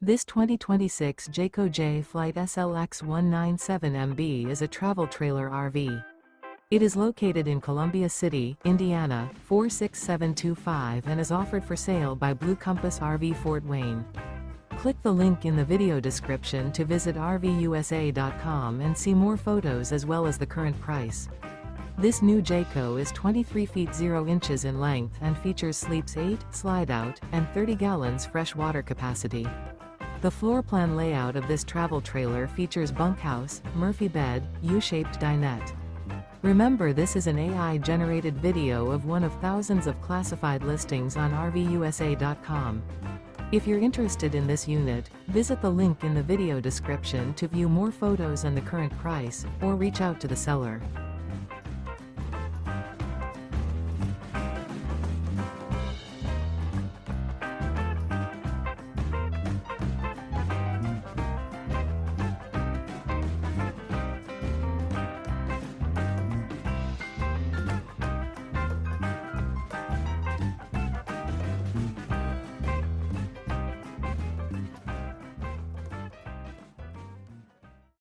This 2026 Jayco Jay Flight SLX 197MB is a travel trailer RV. It is located in Columbia City, Indiana, 46725 and is offered for sale by Blue Compass RV Fort Wayne. Click the link in the video description to visit RVUSA.com and see more photos as well as the current price. This new Jayco is 23 feet 0 inches in length and features sleeps 8, slide-out, and 30 gallons fresh water capacity. The floor plan layout of this travel trailer features bunkhouse, Murphy bed, U-shaped dinette. Remember, this is an AI-generated video of one of thousands of classified listings on RVUSA.com. If you're interested in this unit, visit the link in the video description to view more photos and the current price, or reach out to the seller.